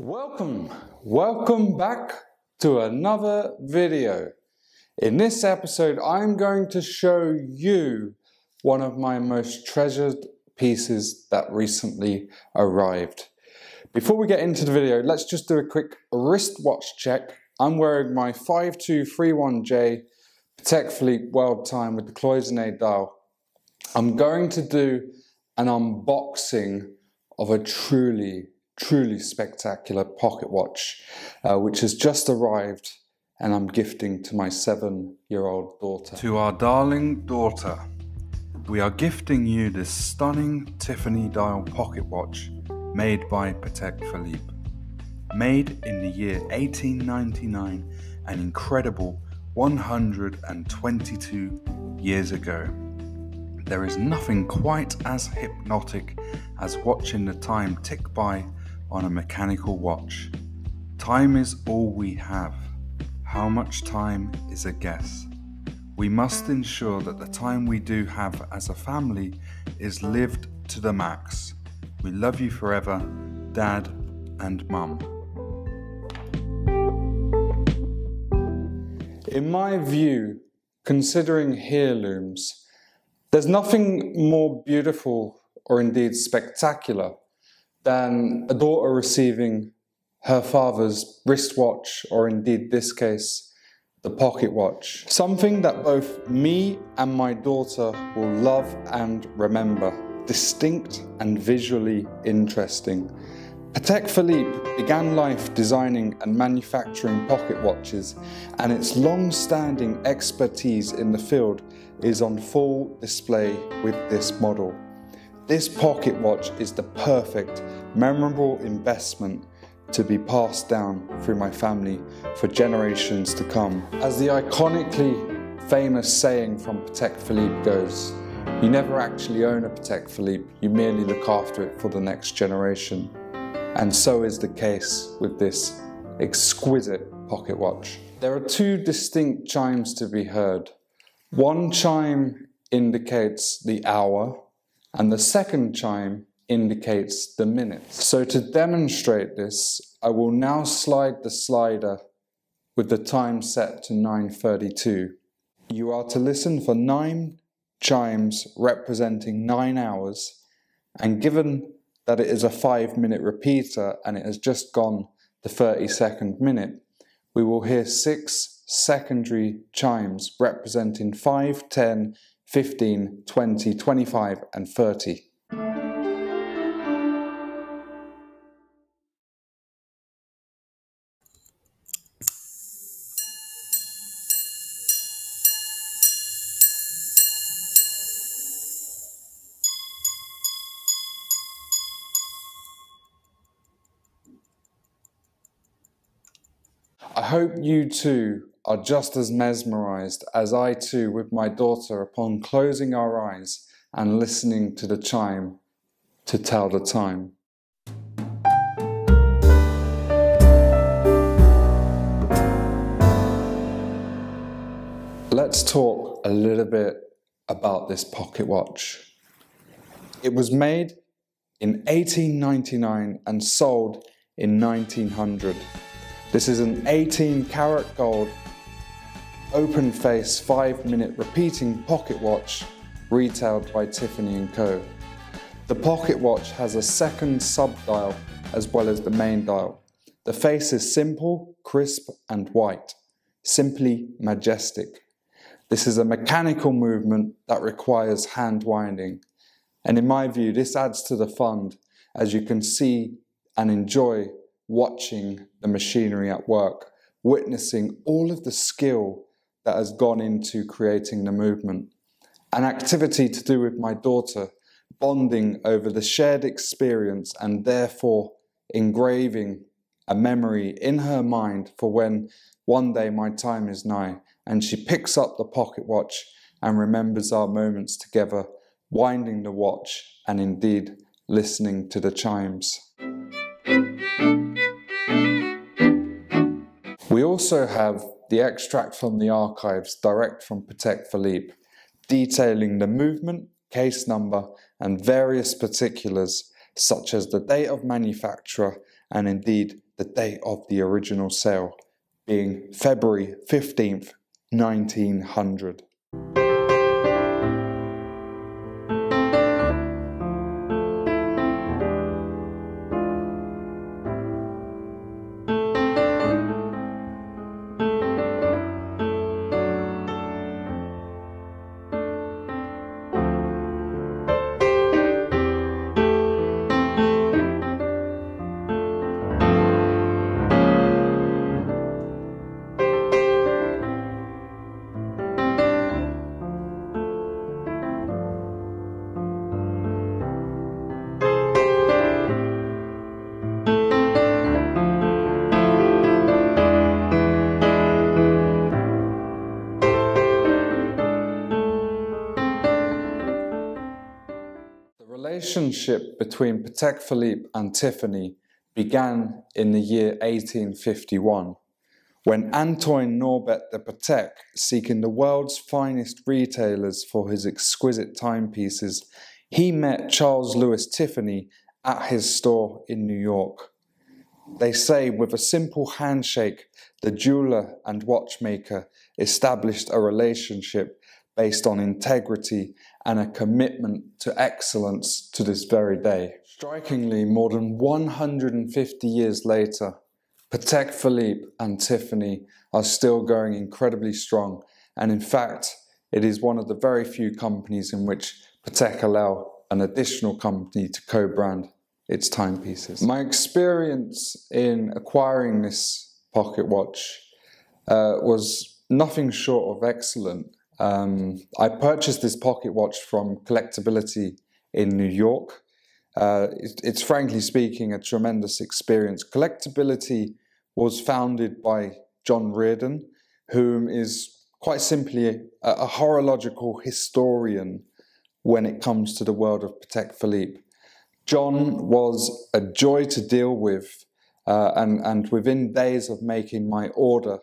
Welcome back to another video. In this episode, I'm going to show you one of my most treasured pieces that recently arrived. Before we get into the video, let's just do a quick wristwatch check. I'm wearing my 5231J Patek Philippe World Time with the cloisonné dial. I'm going to do an unboxing of a truly spectacular pocket watch, which has just arrived and I'm gifting to my 7-year-old daughter. To our darling daughter, we are gifting you this stunning Tiffany Dial pocket watch made by Patek Philippe. Made in the year 1899, an incredible 122 years ago. There is nothing quite as hypnotic as watching the time tick by on a mechanical watch. Time is all we have. How much time is a guess. We must ensure that the time we do have as a family is lived to the max. We love you forever, Dad and Mum. In my view, considering heirlooms, there's nothing more beautiful or indeed spectacular than a daughter receiving her father's wristwatch, or indeed this case, the pocket watch. Something that both me and my daughter will love and remember. Distinct and visually interesting. Patek Philippe began life designing and manufacturing pocket watches, and its long-standing expertise in the field is on full display with this model. This pocket watch is the perfect, memorable investment to be passed down through my family for generations to come. As the iconically famous saying from Patek Philippe goes, you never actually own a Patek Philippe, you merely look after it for the next generation. And so is the case with this exquisite pocket watch. There are two distinct chimes to be heard. One chime indicates the hour, and the second chime indicates the minutes. So to demonstrate this, I will now slide the slider with the time set to 9:32. You are to listen for 9 chimes representing 9 hours, and given that it is a 5-minute repeater and it has just gone the 32nd minute, we will hear 6 secondary chimes representing 5, 10, 15, 20, 25 and 30. I hope you too are just as mesmerized as I too with my daughter upon closing our eyes and listening to the chime to tell the time. Let's talk a little bit about this pocket watch. It was made in 1899 and sold in 1900. This is an 18-karat gold, open-face, 5-minute repeating pocket watch retailed by Tiffany Co. The pocket watch has a second sub-dial as well as the main dial. The face is simple, crisp and white, simply majestic. This is a mechanical movement that requires hand winding, and in my view this adds to the fun as you can see and enjoy watching the machinery at work, witnessing all of the skill that has gone into creating the movement. An activity to do with my daughter, bonding over the shared experience and therefore engraving a memory in her mind for when one day my time is nigh and she picks up the pocket watch and remembers our moments together, winding the watch and indeed listening to the chimes. We also have the extract from the archives direct from Patek Philippe, detailing the movement, case number and various particulars such as the date of manufacture and indeed the date of the original sale being February 15th, 1900. The relationship between Patek Philippe and Tiffany began in the year 1851, when Antoine Norbert de Patek, seeking the world's finest retailers for his exquisite timepieces, he met Charles Louis Tiffany at his store in New York. They say with a simple handshake, the jeweler and watchmaker established a relationship based on integrity and a commitment to excellence to this very day. Strikingly, more than 150 years later, Patek Philippe and Tiffany are still going incredibly strong, and in fact, it is one of the very few companies in which Patek allow an additional company to co-brand its timepieces. My experience in acquiring this pocket watch was nothing short of excellent. I purchased this pocket watch from Collectability in New York. It's frankly speaking a tremendous experience. Collectability was founded by John Reardon, whom is quite simply a horological historian when it comes to the world of Patek Philippe. John was a joy to deal with, and within days of making my order,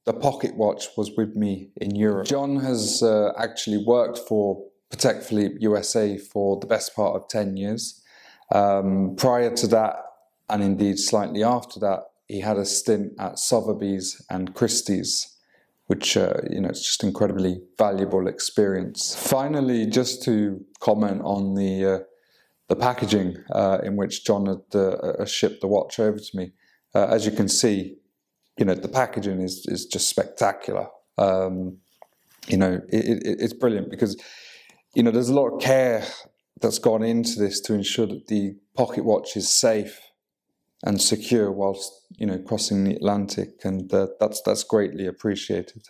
the pocket watch was with me in Europe. John has actually worked for Patek Philippe USA for the best part of 10 years. Prior to that, and indeed slightly after that, he had a stint at Sotheby's and Christie's, which, it's just incredibly valuable experience. Finally, just to comment on the packaging in which John had shipped the watch over to me. As you can see, the packaging is just spectacular. It's brilliant because, there's a lot of care that's gone into this to ensure that the pocket watch is safe and secure whilst, crossing the Atlantic, and that's greatly appreciated.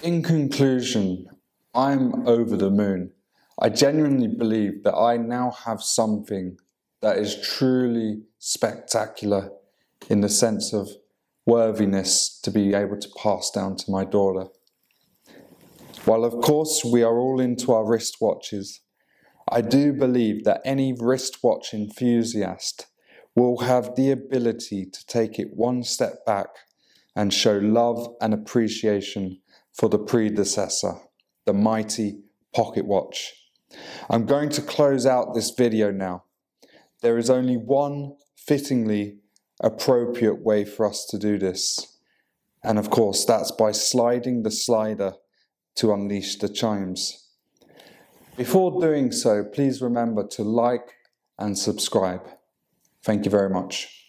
In conclusion, I'm over the moon. I genuinely believe that I now have something that is truly spectacular in the sense of worthiness to be able to pass down to my daughter. While of course we are all into our wristwatches, I do believe that any wristwatch enthusiast will have the ability to take it one step back and show love and appreciation for the predecessor, the mighty pocket watch. I'm going to close out this video now. There is only one fittingly appropriate way for us to do this, and of course that's by sliding the slider to unleash the chimes. Before doing so, please remember to like and subscribe. Thank you very much.